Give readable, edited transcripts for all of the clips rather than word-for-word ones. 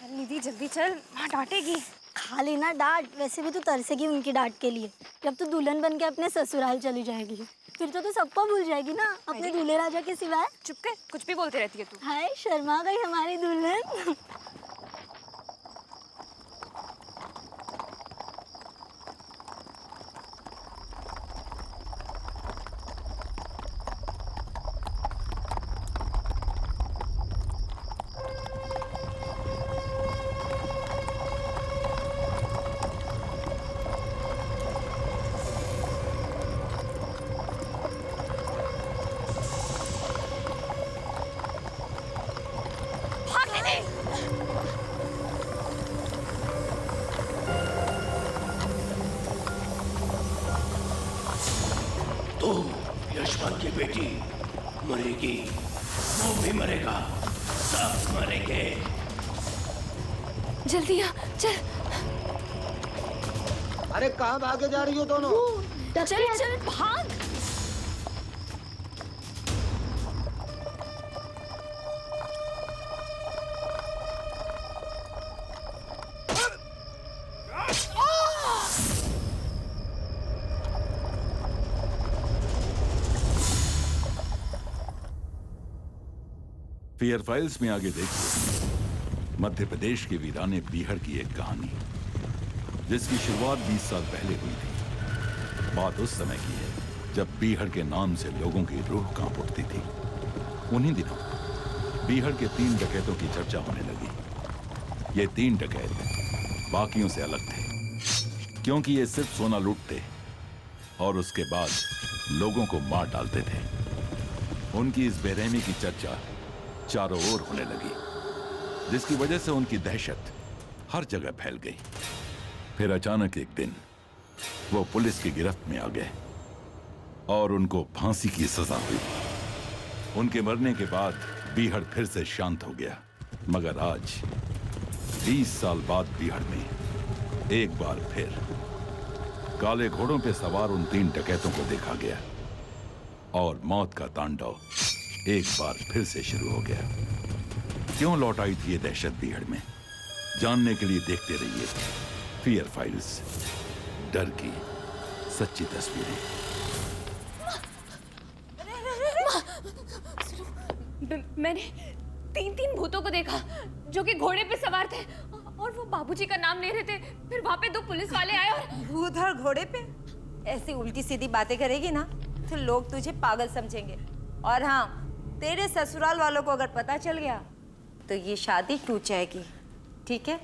चल निधि जल्दी चल, माँ डांटेगी। खा लेना डांट, वैसे भी तू तरसेगी उनकी डांट के लिए। जब तू दुल्हन बन के अपने ससुराल चली जाएगी फिर तो तू सबको भूल जाएगी ना, अपने दूल्हे राजा के सिवाय। चुप कर, कुछ भी बोलती रहती है तू। हाय शर्मा गई हमारी दुल्हन। तो यशवंत की बेटी मरेगी, वो भी मरेगा, सब मरेंगे। जल्दी आ, चल। अरे कहाँ भागे जा रही हो दोनों? चल चल भाग। फियर फाइल्स में आगे देखिए मध्य प्रदेश के वीराने बीहड़ की एक कहानी, जिसकी शुरुआत 20 साल पहले हुई थी। बात उस समय की है जब बीहड़ के नाम से लोगों की रूह कांप उठती थी। उन्हीं दिनों बीहड़ के 3 डकैतों की चर्चा होने लगी। ये 3 डकैत बाकियों से अलग थे, क्योंकि ये सिर्फ सोना लूटते और उसके बाद लोगों को मार डालते थे। उनकी इस बेरहमी की चर्चा चारों ओर होने लगी, जिसकी वजह से उनकी दहशत हर जगह फैल गई। फिर अचानक एक दिन वो पुलिस की गिरफ्त में आ गए और उनको फांसी की सजा हुई। उनके मरने के बाद बीहड़ फिर से शांत हो गया। मगर आज 20 साल बाद बीहड़ में एक बार फिर काले घोड़ों पे सवार उन 3 डकैतों को देखा गया और मौत का तांडव एक बार फिर से शुरू हो गया। क्यों लौट आई थी ये दहशत बीहड़ में, जानने के लिए देखते रहिए फियर फाइल्स, डर की सच्ची तस्वीरें। मैंने 3 भूतों को देखा जो कि घोड़े पे सवार थे और वो बाबूजी का नाम ले रहे थे। फिर वहां पे 2 पुलिस वाले आए और भूत और घोड़े पे ऐसी उल्टी सीधी बातें करेगी ना तो लोग तुझे पागल समझेंगे। और हाँ, तेरे ससुराल वालों को अगर पता चल गया तो ये शादी टूट जाएगी। ठीक है,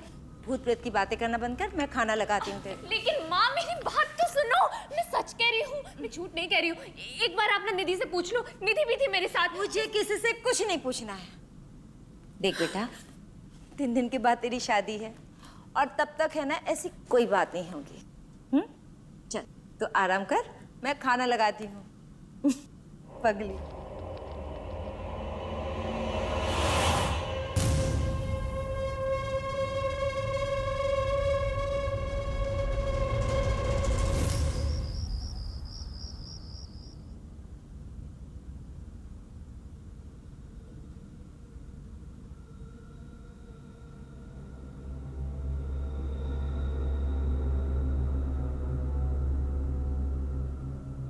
भूत प्रेत की बातें करना बंद कर, मैं खाना लगाती हूँ तेरे। लेकिन माँ मेरी बात तो सुनो, मैं सच कह रही हूँ, मैं झूठ नहीं कह रही हूँ। एक बार आप ना निधि से पूछ लो, निधि भी थी मेरे साथ। मुझे किसी से कुछ नहीं पूछना है। देख बेटा, 3 दिन के बाद तेरी शादी है और तब तक है ना ऐसी कोई बात नहीं होगी। चल तो आराम कर, मैं खाना लगाती हूँ। पगली।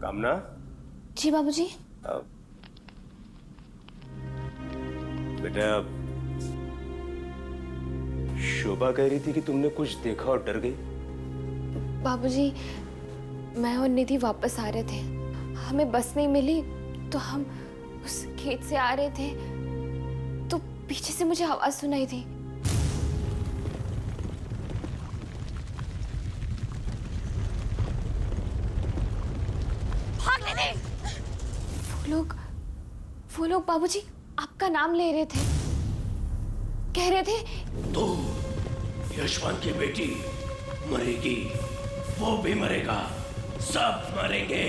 कामना। जी बाबूजी। बेटा, शोभा कह रही थी कि तुमने कुछ देखा और डर गई। बाबूजी, मैं और निधि वापस आ रहे थे, हमें बस नहीं मिली तो हम उस खेत से आ रहे थे तो पीछे से मुझे आवाज सुनाई थी। वो लोग बाबूजी आपका नाम ले रहे थे, कह रहे थे तो यशवंत की बेटी मरेगी, वो भी मरेगा, सब मरेंगे।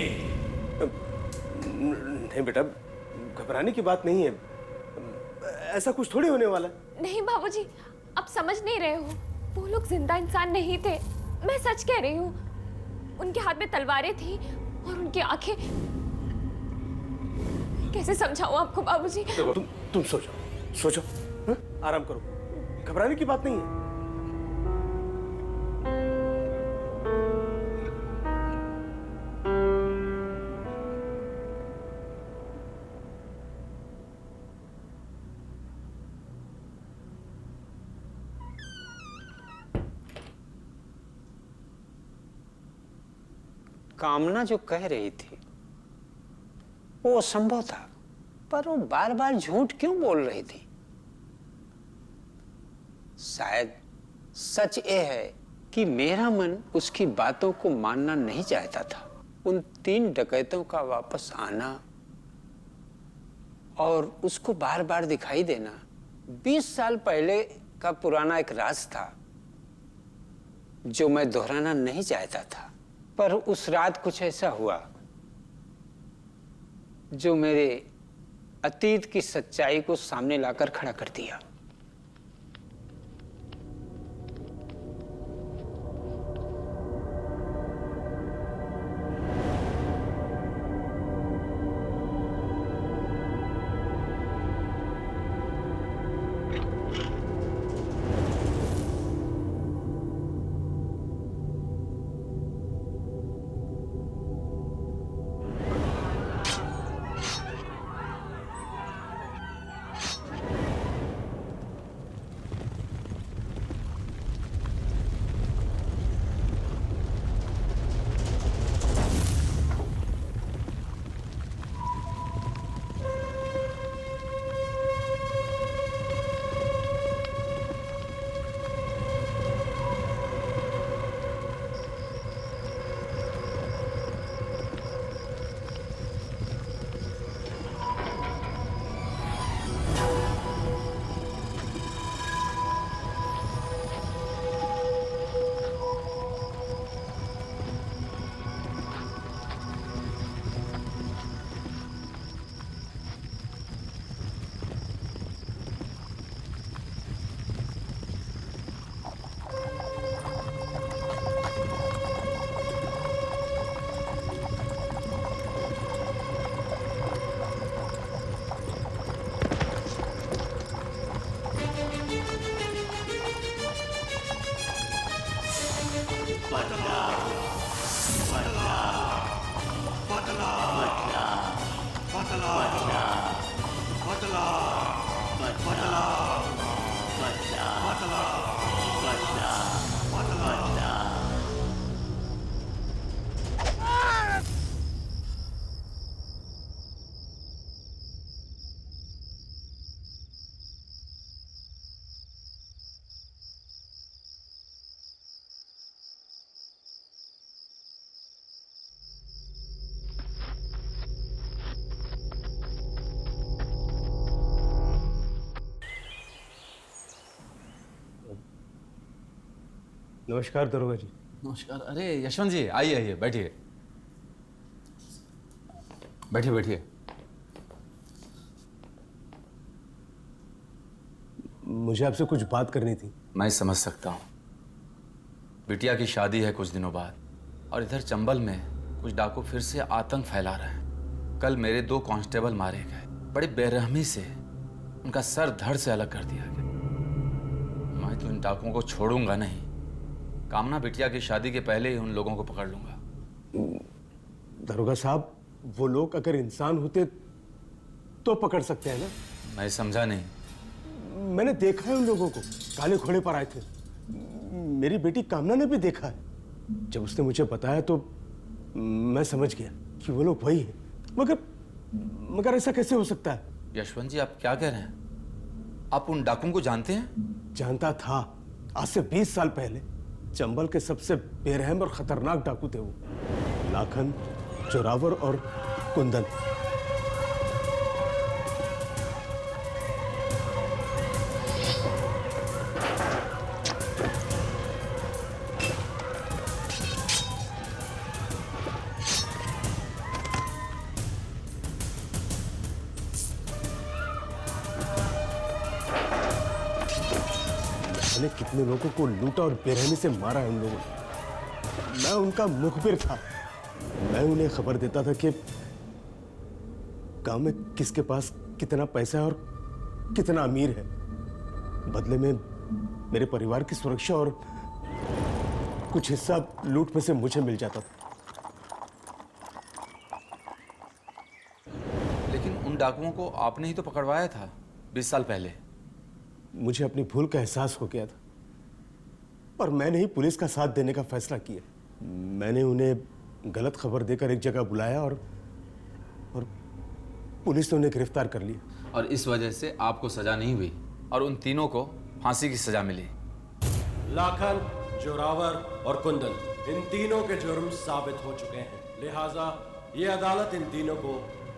नहीं बेटा, घबराने की बात नहीं है, ऐसा कुछ थोड़ी होने वाला। नहीं बाबूजी, आप समझ नहीं रहे हो, वो लोग जिंदा इंसान नहीं थे, मैं सच कह रही हूँ। उनके हाथ में तलवारें थी और उनकी आंखें। कैसे समझाऊं आपको बाबूजी? देखो, तुम सोचो, आराम करो। घबराने की बात नहीं है। कामना जो कह रही थी वो असंभव था, पर वो बार बार झूठ क्यों बोल रही थी? शायद सच ये है कि मेरा मन उसकी बातों को मानना नहीं चाहता था। उन 3 डकैतों का वापस आना और उसको बार बार दिखाई देना 20 साल पहले का पुराना एक राज था जो मैं दोहराना नहीं चाहता था। पर उस रात कुछ ऐसा हुआ जो मेरे अतीत की सच्चाई को सामने लाकर खड़ा कर दिया। नमस्कार दरोगा जी। नमस्कार। अरे यशवंत जी, आइए आइए, बैठिए बैठिए बैठिए। मुझे आपसे कुछ बात करनी थी। मैं समझ सकता हूँ, बिटिया की शादी है कुछ दिनों बाद, और इधर चंबल में कुछ डाकू फिर से आतंक फैला रहे हैं। कल मेरे 2 कांस्टेबल मारे गए, बड़ी बेरहमी से उनका सर धड़ से अलग कर दिया गया। मैं तो इन डाकुओं को छोड़ूंगा नहीं। कामना बिटिया की शादी के पहले ही उन लोगों को पकड़ लूंगा। दरोगा साहब, वो लोग अगर इंसान होते तो पकड़ सकते हैं ना? मैं समझा नहीं। मैंने देखा है उन लोगों को, काले घोड़े पर आए थे। मेरी बेटी कामना ने भी देखा है। जब उसने मुझे बताया तो मैं समझ गया कि वो लोग वही हैं। मगर ऐसा कैसे हो सकता है? यशवंत जी, आप क्या कह रहे हैं? आप उन डाकुओं को जानते हैं? जानता था। आज से 20 साल पहले चंबल के सबसे बेरहम और खतरनाक डाकू थे वो। लाखन, जोरावर और कुंदन। मैंने कितने लोगों को लूटा और बेरहमी से मारा है उन लोगों ने। मैं उनका मुखबिर था। मैं उन्हें खबर देता था कि गांव में किसके पास कितना पैसा है और कितना अमीर है। बदले में मेरे परिवार की सुरक्षा और कुछ हिस्सा लूट में से मुझे मिल जाता। लेकिन उन डाकुओं को आपने ही तो पकड़वाया था 20 साल पहले। मुझे अपनी भूल का एहसास हो गया था और मैंने ही पुलिस का साथ देने का फैसला किया। मैंने उन्हें गलत खबर देकर एक जगह बुलाया और पुलिस ने उन्हें गिरफ्तार कर लिया। और इस वजह से आपको सजा नहीं हुई और उन तीनों को फांसी की सजा मिली। लाखन, जोरावर और कुंदन, इन तीनों के जुर्म साबित हो चुके हैं, लिहाजा ये अदालत इन तीनों को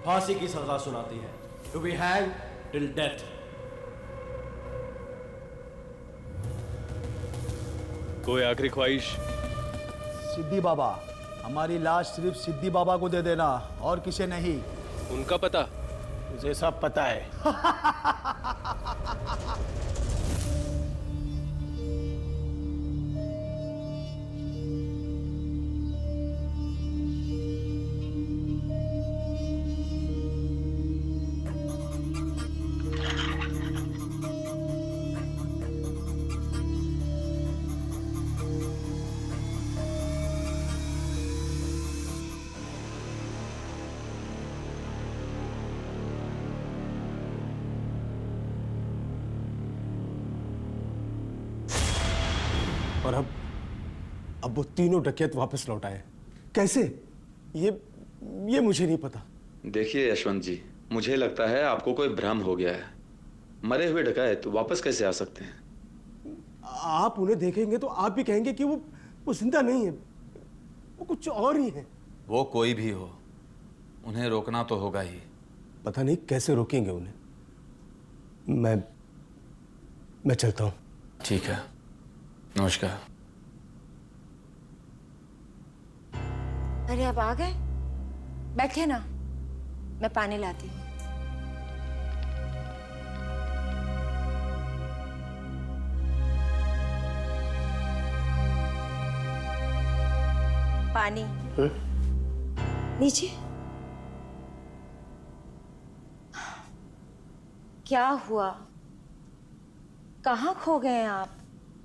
फांसी की सजा सुनाती है, to be hang till death. कोई आखिरी ख्वाहिश? सिद्धि बाबा, हमारी लाश सिर्फ सिद्धि बाबा को दे देना और किसे नहीं। उनका पता? मुझे सब पता है। और अब वो तीनों डकैत वापस लौट आए। कैसे? ये मुझे नहीं पता। देखिए यशवंत जी, मुझे लगता है आपको कोई भ्रम हो गया है। मरे हुए डकैत वापस कैसे आ सकते हैं? आप उन्हें देखेंगे तो आप भी कहेंगे कि वो जिंदा नहीं है, वो कुछ और ही है। वो कोई भी हो, उन्हें रोकना तो होगा ही। पता नहीं कैसे रोकेंगे उन्हें। मैं चलता हूँ। ठीक है, नमस्कार। अरे अब आ गए? बैठे ना, मैं पानी लाती हूँ। पानी नीचे। क्या हुआ? कहाँ खो गए हैं आप?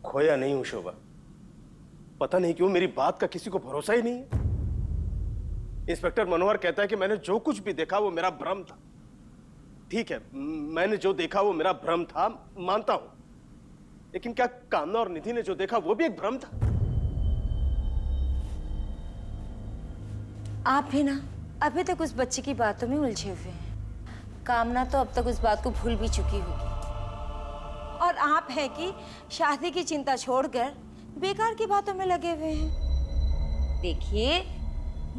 खोया नहीं हूं शोभा, पता नहीं क्यों मेरी बात का किसी को भरोसा ही नहीं है। इंस्पेक्टर मनोहर कहता है कि मैंने जो कुछ भी देखा वो मेरा भ्रम था। ठीक है, मैंने जो देखा वो मेरा भ्रम था, मानता हूं, लेकिन क्या कामना और निधि ने जो देखा वो भी एक भ्रम था? आप भी ना अभी तक उस बच्चे की बातों में उलझे हुए हैं। कामना तो अब तक उस बात को भूल भी चुकी होगी, और आप हैं कि शादी की चिंता छोड़कर बेकार की बातों में लगे हुए हैं। देखिए,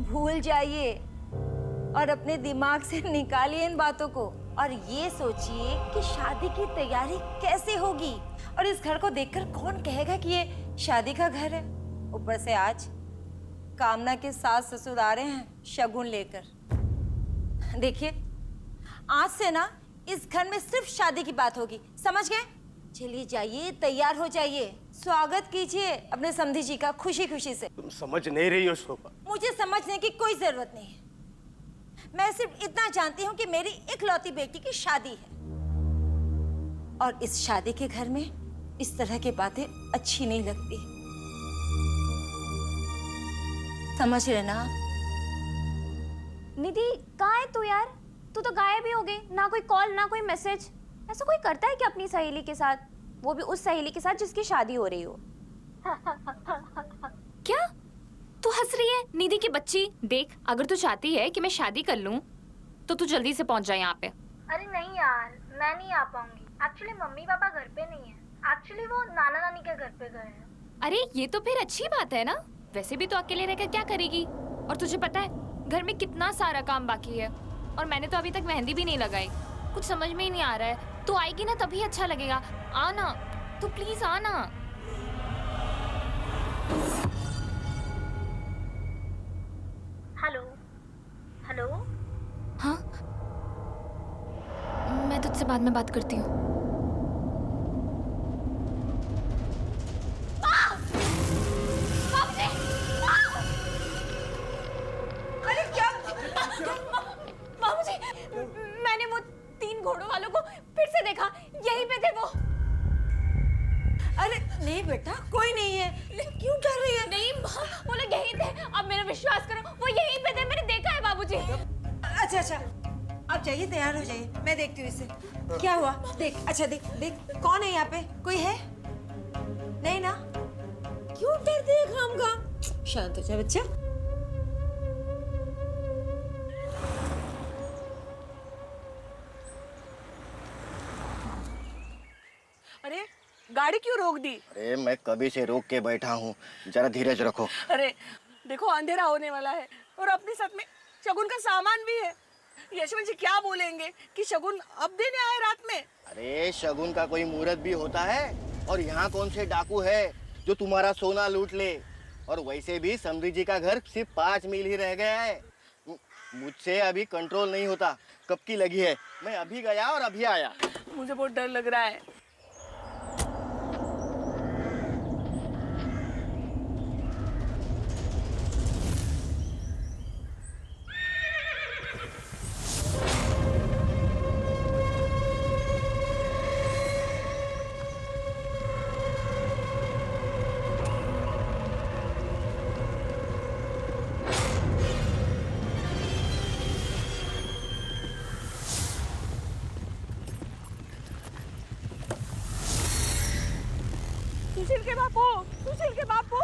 भूल जाइए और अपने दिमाग से निकालिए इन बातों को, और ये सोचिए कि शादी की तैयारी कैसे होगी, और इस घर को देखकर कौन कहेगा कि ये शादी का घर है। ऊपर से आज कामना के सास ससुर आ रहे हैं शगुन लेकर। देखिए, आज से ना इस घर में सिर्फ शादी की बात होगी, समझ गए? चलिए जाइए, तैयार हो जाइए, स्वागत कीजिए अपने समधी जी का खुशी खुशी से। तुम समझ नहीं रही हो शोभा। मुझे समझने की कोई जरूरत नहीं है। मैं सिर्फ इतना जानती हूँ कि मेरी इकलौती बेटी की शादी है, और इस शादी के घर में इस तरह की बातें अच्छी नहीं लगती। समझ रहे ना? निधि, कहाँ है तू यार? तू तो गायब ही हो गई, ना कोई कॉल ना कोई मैसेज। ऐसा कोई करता है कि अपनी सहेली के साथ, वो भी उस सहेली के साथ जिसकी शादी हो रही हो? क्या तू हंस रही है? निधि की बच्ची, देख, अगर तू चाहती है कि मैं शादी कर लूं तो तू जल्दी से पहुंच जाए यहाँ पे। अरे नहीं यार, मैं नहीं आ पाऊंगी। एक्चुअली मम्मी पापा घर पे नहीं है। एक्चुअली वो नाना नानी के घर पे गए हैं। अरे ये तो फिर अच्छी बात है ना। वैसे भी तो अकेले रहकर क्या करेगी, और तुझे पता है घर में कितना सारा काम बाकी है, और मैंने तो अभी तक मेहंदी भी नहीं लगाई। कुछ समझ में ही नहीं आ रहा है। तू आएगी ना तभी अच्छा लगेगा। आना, तू प्लीज आना। Hello hello. हाँ, मैं तुझसे बाद में बात करती हूँ। अरे क्या? बाबूजी, मैंने वो 3 घोड़ों वालों को फिर से देखा, यहीं पे थे वो। नहीं बेटा, कोई नहीं है। क्यों डर रही है? नहीं माँ, वो लोग यहीं थे। अब मेरा विश्वास करो, वो यहीं पे थे, मैंने देखा है बाबूजी। अच्छा अच्छा, आप जाइए, तैयार हो जाइए, मैं देखती हूँ इसे। क्या हुआ? देख, अच्छा देख देख, कौन है यहाँ पे? कोई है? नहीं ना? क्यों डरते हैं खाम खा? शांत हो जा बच्चा। अरे गाड़ी क्यों रोक दी? अरे मैं कभी से रोक के बैठा हूँ, जरा धीरज रखो। अरे देखो अंधेरा होने वाला है और अपने साथ में शगुन का सामान भी है। यशवंत जी क्या बोलेंगे कि शगुन अब देने आए रात में? अरे शगुन का कोई मुहूर्त भी होता है? और यहाँ कौन से डाकू है जो तुम्हारा सोना लूट ले? और वैसे भी समधी जी का घर सिर्फ 5 मील ही रह गया है। मुझसे अभी कंट्रोल नहीं होता। कब की लगी है, मैं अभी गया और अभी आया। मुझे बहुत डर लग रहा है। सुशील के बापू, सुशील के बापू।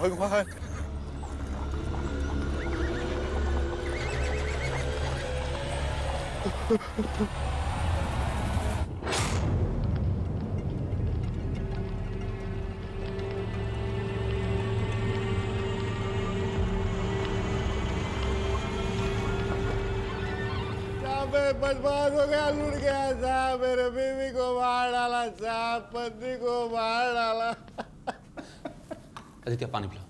भगवान, बर्बाद हो गया, लूट गया साहब। मेरे बीवी को मार डाला साहब, पत्नी को मार डाला। आदित्य पानी पिलाओ।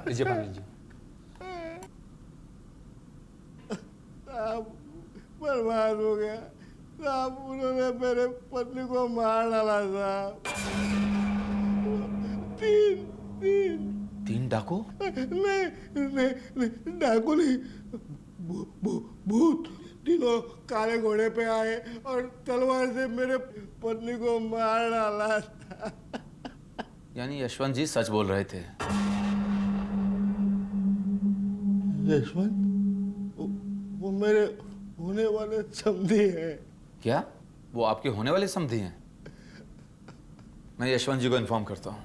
लीजिए पानी लीजिए। साहब बर्बाद हो गया साहब, उन्होंने मेरे पत्नी को मार डाला साहब। 3 डाकू? नहीं, डाकू नहीं, भूत। तीनों काले घोड़े पे आए और तलवार से मेरे पत्नी को मार डाला था। यानी यशवंत जी सच बोल रहे थे। यशवंत? वो मेरे होने वाले समधी हैं। क्या वो आपके होने वाले समधी हैं? मैं यशवंत जी को इन्फॉर्म करता हूँ।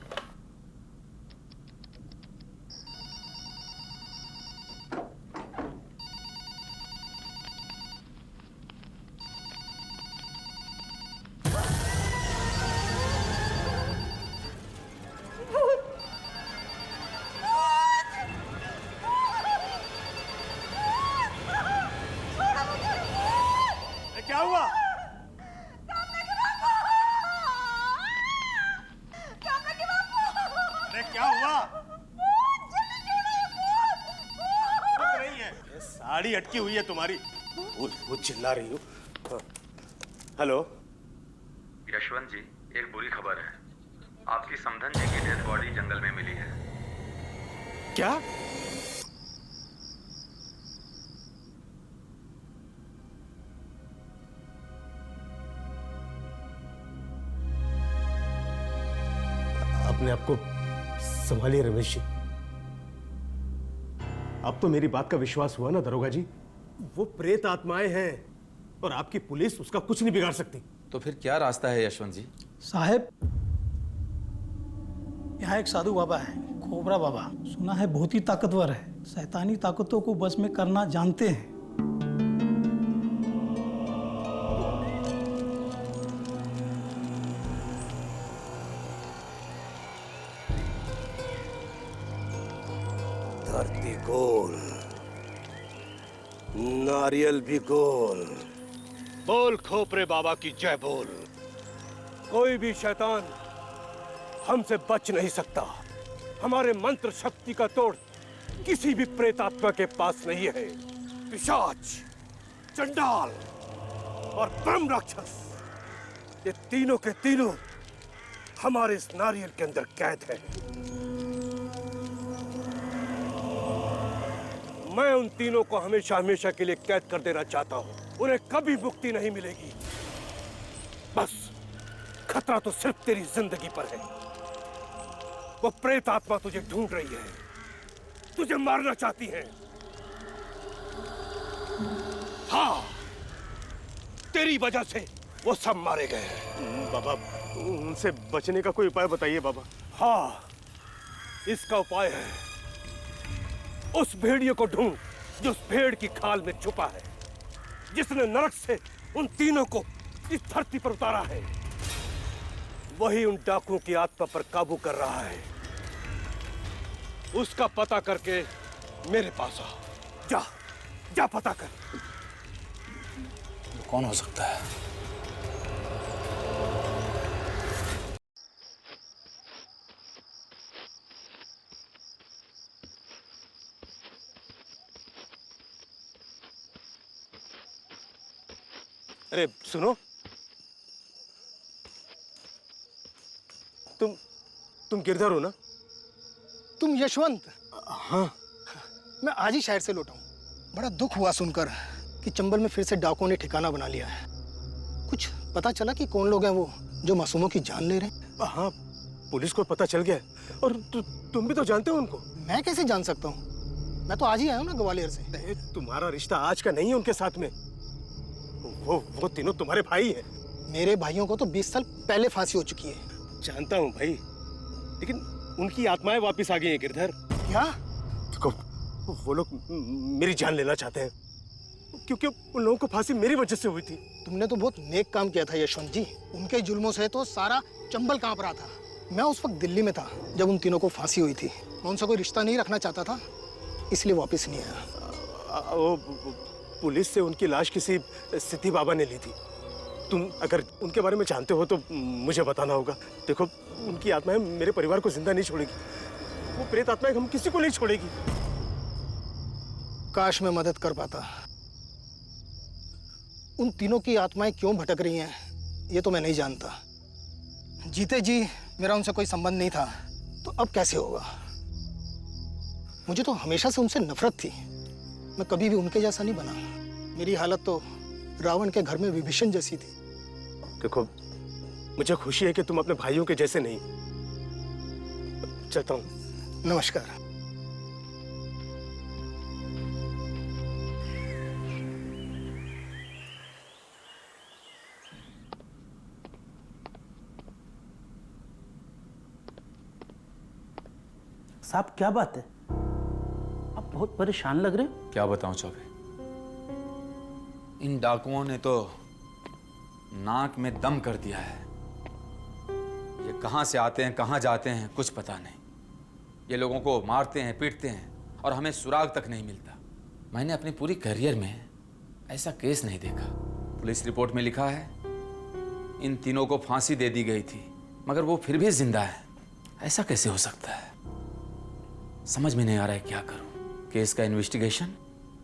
क्या हुआ? दाढ़ी अटकी हुई है तुम्हारी। वो चिल्ला रही हो। हेलो यशवंत जी, एक बुरी खबर है। आपकी समधन जी की डेड बॉडी जंगल में मिली है। क्या? अपने आप को संभालिए रमेश जी। अब तो मेरी बात का विश्वास हुआ ना दरोगा जी? वो प्रेत आत्माएं हैं और आपकी पुलिस उसका कुछ नहीं बिगाड़ सकती। तो फिर क्या रास्ता है यशवंत जी? साहब, यहाँ एक साधु बाबा है, खोबरा बाबा। सुना है बहुत ही ताकतवर है, शैतानी ताकतों को बस में करना जानते हैं। धरती गोल, नारियल भी गोल। बोल खोपरे बाबा की जय बोल। कोई भी शैतान हमसे बच नहीं सकता। हमारे मंत्र शक्ति का तोड़ किसी भी प्रेतात्मा के पास नहीं है। पिशाच, चंडाल और ब्रह्म राक्षस, ये तीनों के तीनों हमारे इस नारियल के अंदर कैद हैं। मैं उन तीनों को हमेशा हमेशा के लिए कैद कर देना चाहता हूं। उन्हें कभी मुक्ति नहीं मिलेगी। बस खतरा तो सिर्फ तेरी जिंदगी पर है। वो प्रेत आत्मा तुझे ढूंढ रही है, तुझे मारना चाहती है। हाँ, तेरी वजह से वो सब मारे गए। बाबा, उनसे बचने का कोई उपाय बताइए बाबा। हाँ, इसका उपाय है, उस भेड़िए को ढूंढ जो उस भेड़ की खाल में छुपा है, जिसने नरक से उन तीनों को इस धरती पर उतारा है। वही उन डाकुओं की आत्मा पर काबू कर रहा है। उसका पता करके मेरे पास आ। जा, जा पता कर। तो कौन हो सकता है? अरे सुनो, तुम गिरधर हो ना? तुम यशवंत? हाँ। मैं आज ही शहर से लौटा हूँ। बड़ा दुख हुआ सुनकर कि चंबल में फिर से डाकुओं ने ठिकाना बना लिया है। कुछ पता चला कि कौन लोग हैं वो जो मासूमों की जान ले रहे हैं? हाँ, पुलिस को पता चल गया है। और तुम भी तो जानते हो उनको। मैं कैसे जान सकता हूँ? मैं तो आज ही आया हूँ ना ग्वालियर से। तुम्हारा रिश्ता आज का नहीं है उनके साथ में। वो तीनों तुम्हारे भाई हैं। मेरे भाइयों को तो 20 साल पहले फांसी हो चुकी है। जानता हूँ भाई, लेकिन उनकी आत्माएं वापस आ गई हैं गिरधर। क्या? देखो, वो लोग मेरी जान लेना चाहते हैं, क्योंकि उन लोगों को फांसी मेरी वजह से हुई थी। तुमने तो बहुत नेक काम किया था यशवंत जी। उनके जुल्मों से तो सारा चंबल कांप रहा था। मैं उस वक्त दिल्ली में था जब उन तीनों को फांसी हुई थी। मैं उनसे कोई रिश्ता नहीं रखना चाहता था, इसलिए वापस नहीं आया। वो पुलिस से उनकी लाश किसी सिद्धि बाबा ने ली थी। तुम अगर उनके बारे में जानते हो तो मुझे बताना होगा। देखो, उनकी आत्माएं मेरे परिवार को जिंदा नहीं छोड़ेगी। वो प्रेत आत्माएं हम किसी को नहीं छोड़ेगी। काश मैं मदद कर पाता। उन तीनों की आत्माएं क्यों भटक रही हैं, ये तो मैं नहीं जानता। जीते जी मेरा उनसे कोई संबंध नहीं था, तो अब कैसे होगा? मुझे तो हमेशा से उनसे नफरत थी। मैं कभी भी उनके जैसा नहीं बना। मेरी हालत तो रावण के घर में विभीषण जैसी थी। देखो, मुझे खुशी है कि तुम अपने भाइयों के जैसे नहीं। चलता हूँ। नमस्कार। साहब, क्या बात है? आप बहुत परेशान लग रहे हो। क्या बताऊं चौबे, इन डाकुओं ने तो नाक में दम कर दिया है। ये कहां से आते हैं, कहां जाते हैं, कुछ पता नहीं। ये लोगों को मारते हैं, पीटते हैं और हमें सुराग तक नहीं मिलता। मैंने अपनी पूरी करियर में ऐसा केस नहीं देखा। पुलिस रिपोर्ट में लिखा है इन तीनों को फांसी दे दी गई थी, मगर वो फिर भी जिंदा है। ऐसा कैसे हो सकता है? समझ में नहीं आ रहा है क्या करूं। केस का इन्वेस्टिगेशन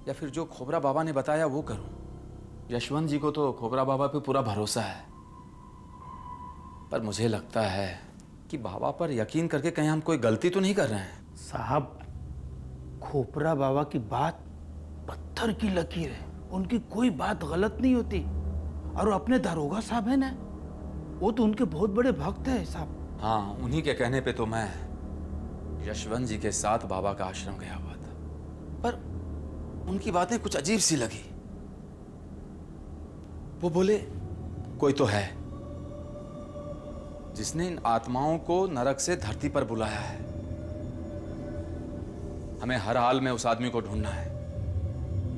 या फिर जो खोबरा बाबा ने बताया वो करूं? यशवंत जी को तो खोबरा बाबा पे पूरा भरोसा है, पर मुझे लगता है कि बाबा पर यकीन करके कहीं हम कोई गलती तो नहीं कर रहे हैं। साहब, खोपरा बाबा की बात पत्थर की लकीर है, उनकी कोई बात गलत नहीं होती। और अपने दारोगा साहब है ना, वो तो उनके बहुत बड़े भक्त है साहब। हाँ, उन्हीं के कहने पे तो मैं यशवंत जी के साथ बाबा का आश्रम गया हुआ था, पर उनकी बातें कुछ अजीब सी लगी। वो बोले कोई तो है जिसने इन आत्माओं को नरक से धरती पर बुलाया है। हमें हर हाल में उस आदमी को ढूंढना है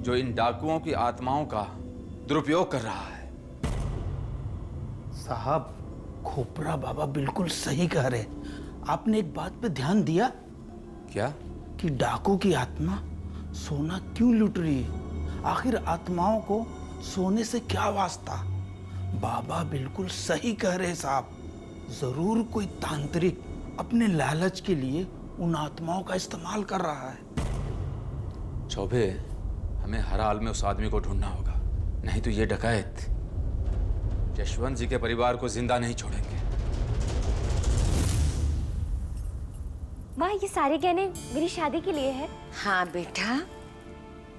जो इन डाकुओं की आत्माओं का दुरुपयोग कर रहा है। साहब, खोपरा बाबा बिल्कुल सही कह रहे। आपने एक बात पे ध्यान दिया? क्या? कि डाकू की आत्मा सोना क्यों लूट रही है? आखिर आत्माओं को सोने से क्या वास्ता? बाबा बिल्कुल सही कह रहे साहब। जरूर कोई तांत्रिक अपने लालच के लिए उन आत्माओं का इस्तेमाल कर रहा है। चौबे, हमें हर हाल में उस आदमी को ढूंढना होगा, नहीं तो ये डकैत यशवंत जी के परिवार को जिंदा नहीं छोड़ेंगे। माँ, ये सारे गहने मेरी शादी के लिए है। हाँ बेटा,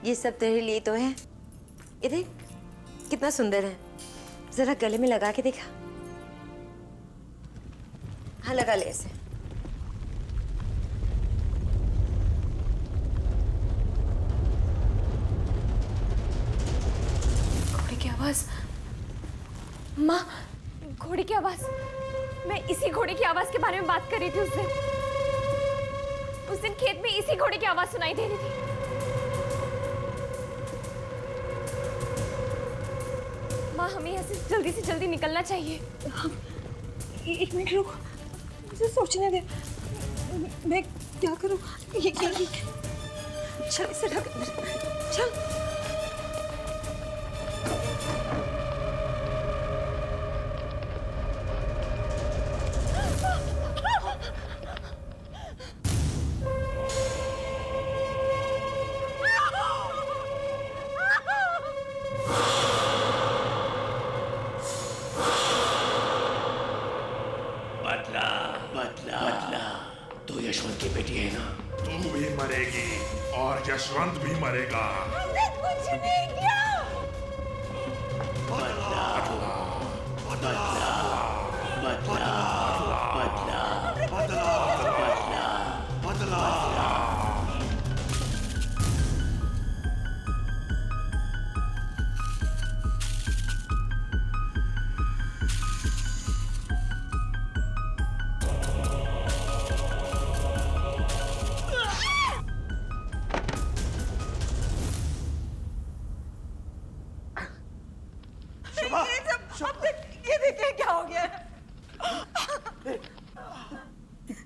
ये सब तेरे लिए तो है। ये देख कितना सुंदर है, जरा गले में लगा के देखा। हाँ, लगा ले ऐसे। घोड़े की आवाज। माँ, घोड़े की आवाज। मैं इसी घोड़े की आवाज के बारे में बात कर रही थी उस दिन खेत में इसी घोड़े की आवाज सुनाई दे रही थी। माँ, हमें यहाँ से जल्दी निकलना चाहिए। एक मिनट रुक, मुझे सोचने दे। मैं क्या करूं? ये चल, इसे ढक। चल। तो यशवंत की बेटी है ना? तू भी मरेगी और यशवंत भी मरेगा। हमने कुछ नहीं किया। बदला बदला बदला बदला बदला बदला बदला। ये देखिए क्या हो गया है।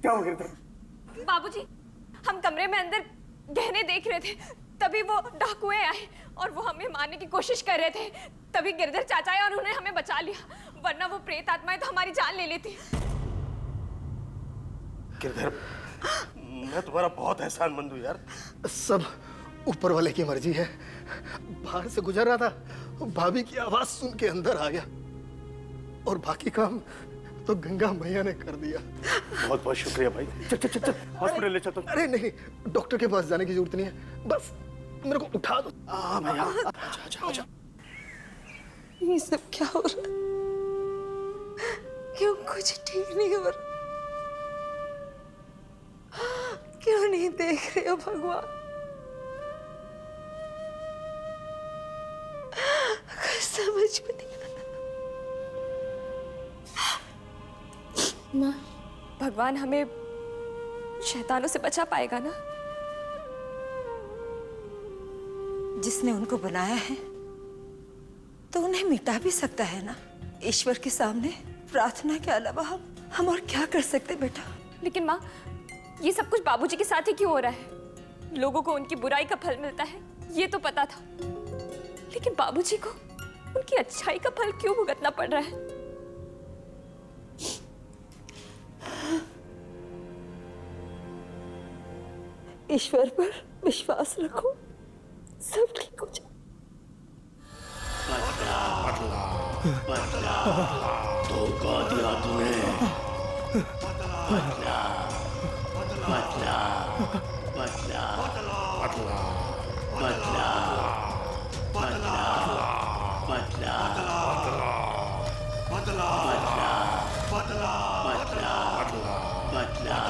क्या हो गया? बाबूजी, हम कमरे में अंदर गहने देख रहे थे, तभी वो डाकुए आए और वो हमें मारने की कोशिश कर रहे थे। तभी गिरधर चाचा आए और उन्होंने हमें बचा लिया, वरना वो प्रेत आत्माएं तो हमारी जान ले लेती। गिरधर, मैं तुम्हारा बहुत एहसानमंद हूँ यार। सब ऊपर वाले की मर्जी है। बाहर से गुजर रहा था, भाभी की आवाज सुन के अंदर आ गया और बाकी काम तो गंगा मैया ने कर दिया। बहुत बहुत शुक्रिया भाई। चल चल चल चल, हॉस्पिटल ले चलता हूँ। अरे नहीं, डॉक्टर के पास जाने की जरूरत नहीं है, बस मेरे को उठा दो। भैया, अच्छा अच्छा। ये सब क्या हो रहा है? क्यों कुछ ठीक नहीं हो रहा? क्यों नहीं देख रहे हो भगवान? समझ में नहीं आ रहा। माँ, भगवान हमें शैतानों से बचा पाएगा ना? जिसने उनको बनाया है तो उन्हें मिटा भी सकता है ना। ईश्वर के सामने प्रार्थना के अलावा हम और क्या कर सकते बेटा? लेकिन माँ, ये सब कुछ बाबूजी के साथ ही क्यों हो रहा है? लोगों को उनकी बुराई का फल मिलता है, ये तो पता था, लेकिन बाबूजी को उनकी अच्छाई का फल क्यों भुगतना पड़ रहा है? ईश्वर पर विश्वास रखो, सब ठीक हो जाए। धोखा दिया तूने। बदला, बदला, बदला, बदला, बदला, बदला, बदला, बदला, बदला, बदला, बदला,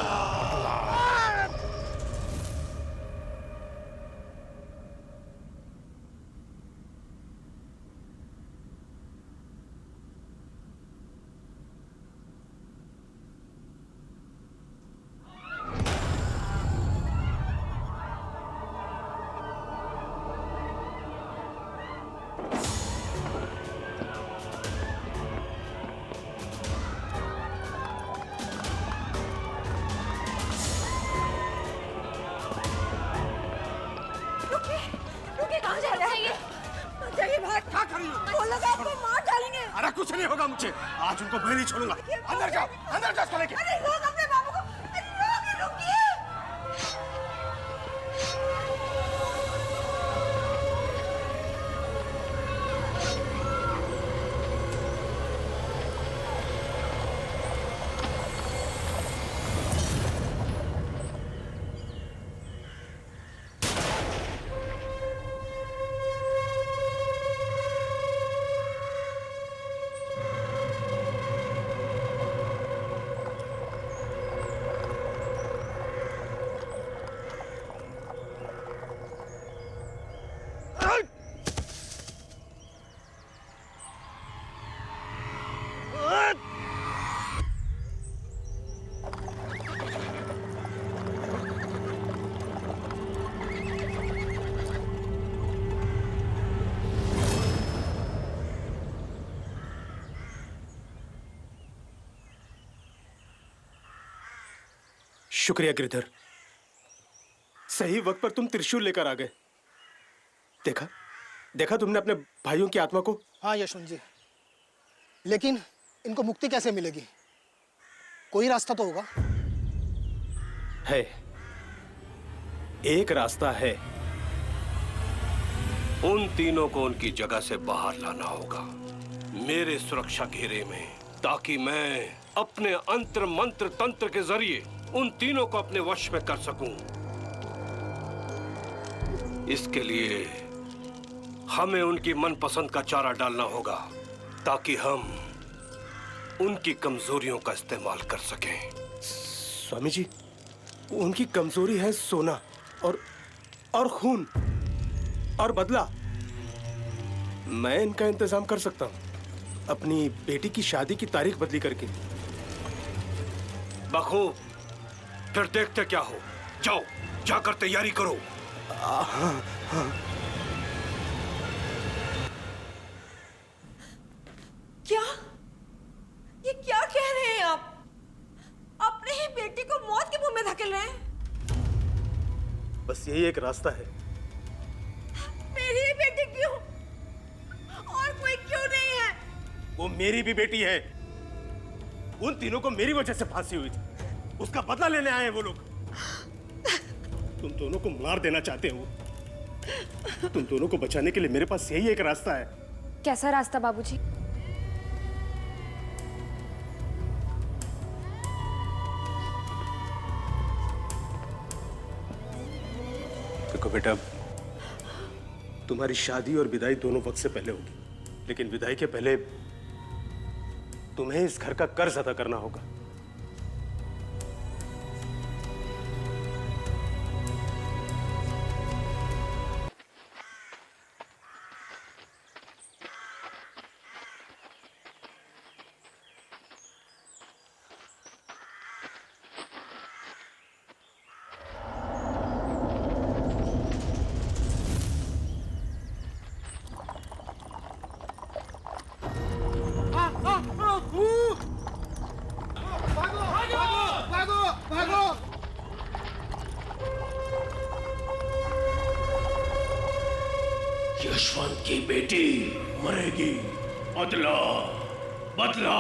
रुकिए, कहाँ जा रहे हैं? जाइए बाहर। क्या कर रही हो? वो लोग आपको मार डालेंगे। अरे कुछ नहीं होगा मुझे, आज उनको मैं नहीं छोड़ूंगा। अंदर जाओ, अंदर जाओ इसको लेके। अरे लोग अपने बाबू को रुकिए। शुक्रिया गिरधर, सही वक्त पर तुम त्रिशूल लेकर आ गए। देखा देखा तुमने अपने भाइयों की आत्मा को। हाँ यशवंत जी, लेकिन इनको मुक्ति कैसे मिलेगी? कोई रास्ता तो होगा। है, एक रास्ता है। उन तीनों को उनकी जगह से बाहर लाना होगा मेरे सुरक्षा घेरे में, ताकि मैं अपने अंतर मंत्र तंत्र के जरिए उन तीनों को अपने वश में कर सकूं। इसके लिए हमें उनकी मनपसंद का चारा डालना होगा, ताकि हम उनकी कमजोरियों का इस्तेमाल कर सकें। स्वामी जी, उनकी कमजोरी है सोना और खून और बदला। मैं इनका इंतजाम कर सकता हूं, अपनी बेटी की शादी की तारीख बदली करके। बखूब, फिर देखते क्या हो। जाओ, जाकर तैयारी करो। हाँ, हाँ। क्या? ये क्या कह रहे हैं आप? अपने ही बेटी को मौत के मुंह में धकेल रहे हैं? बस यही एक रास्ता है। मेरी ही बेटी क्यों? और कोई क्यों नहीं है? वो मेरी भी बेटी है। उन तीनों को मेरी वजह से फांसी हुई थी, उसका बदला लेने आए हैं वो लोग। तुम दोनों को मार देना चाहते हो। तुम दोनों को बचाने के लिए मेरे पास यही एक रास्ता है। कैसा रास्ता बाबूजी? देखो बेटा, तुम्हारी शादी और विदाई दोनों वक्त से पहले होगी, लेकिन विदाई के पहले तुम्हें इस घर का कर्ज अदा करना होगा। यशवंत की बेटी मरेगी। बदला, बदला।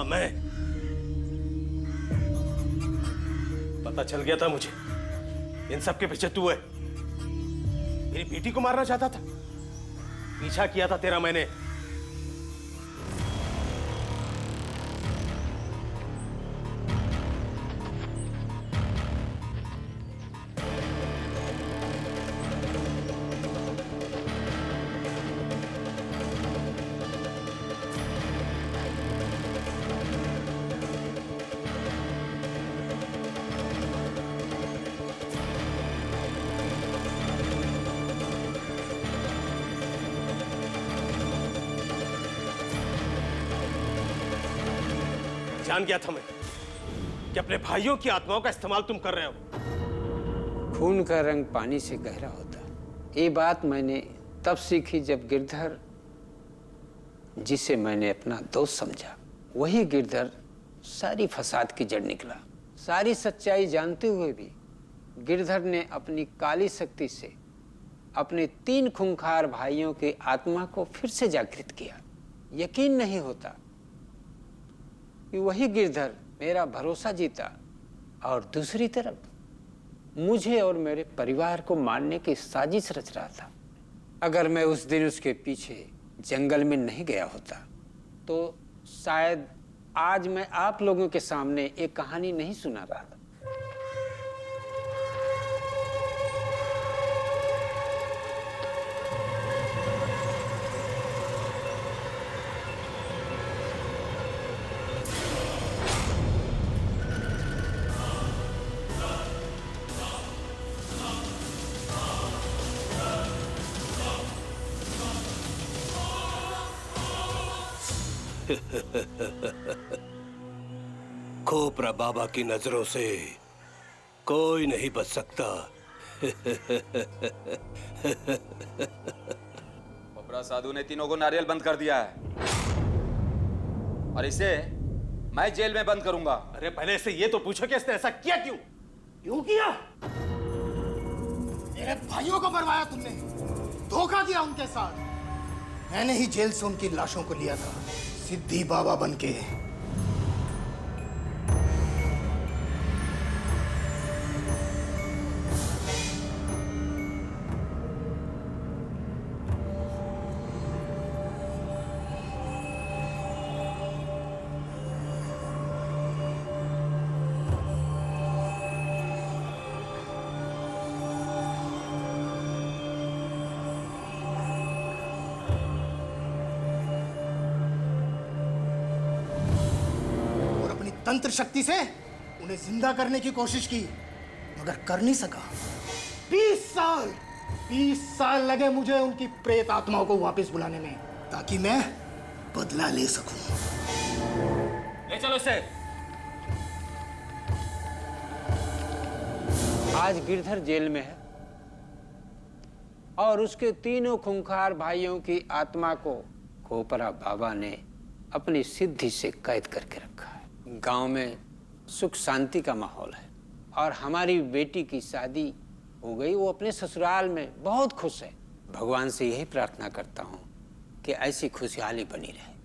मैं। पता चल गया था मुझे, इन सब के पीछे तू है। मेरी बेटी को मारना चाहता था, पीछा किया था तेरा मैंने। जान गया था मैं कि अपने भाइयों की आत्माओं का इस्तेमाल तुम कर रहे हो। खून का रंग पानी से गहरा होता, ये बात मैंने तब सीखी जब गिरधर, जिसे मैंने अपना दोस्त समझा, वही गिरधर सारी फसाद की जड़ निकला। सारी सच्चाई जानते हुए भी गिरधर ने अपनी काली शक्ति से अपने 3 खूंखार भाइयों की आत्मा को फिर से जागृत किया। यकीन नहीं होता कि वही गिरधर मेरा भरोसा जीता और दूसरी तरफ मुझे और मेरे परिवार को मारने की साजिश रच रहा था। अगर मैं उस दिन उसके पीछे जंगल में नहीं गया होता तो शायद आज मैं आप लोगों के सामने एक कहानी नहीं सुना रहा था। खोपरा बाबा की नजरों से कोई नहीं बच सकता। खोपरा साधु ने तीनों को नारियल बंद कर दिया है और इसे मैं जेल में बंद करूंगा। अरे पहले इससे ये तो पूछो कि इसने ऐसा किया क्यों? क्यों किया? मेरे भाइयों को मरवाया तुमने, धोखा किया उनके साथ। मैंने ही जेल से उनकी लाशों को लिया था, सिद्धि बाबा बनके। तंत्र शक्ति से उन्हें जिंदा करने की कोशिश की, मगर कर नहीं सका। 20 साल लगे मुझे उनकी प्रेत आत्माओं को वापस बुलाने में, ताकि मैं बदला ले सकूं। ले चलो इसे। आज गिरधर जेल में है और उसके तीनों खूंखार भाइयों की आत्मा को खोपरा बाबा ने अपनी सिद्धि से कैद करके रखा है। गांव में सुख शांति का माहौल है और हमारी बेटी की शादी हो गई। वो अपने ससुराल में बहुत खुश है। भगवान से यही प्रार्थना करता हूँ कि ऐसी खुशहाली बनी रहे।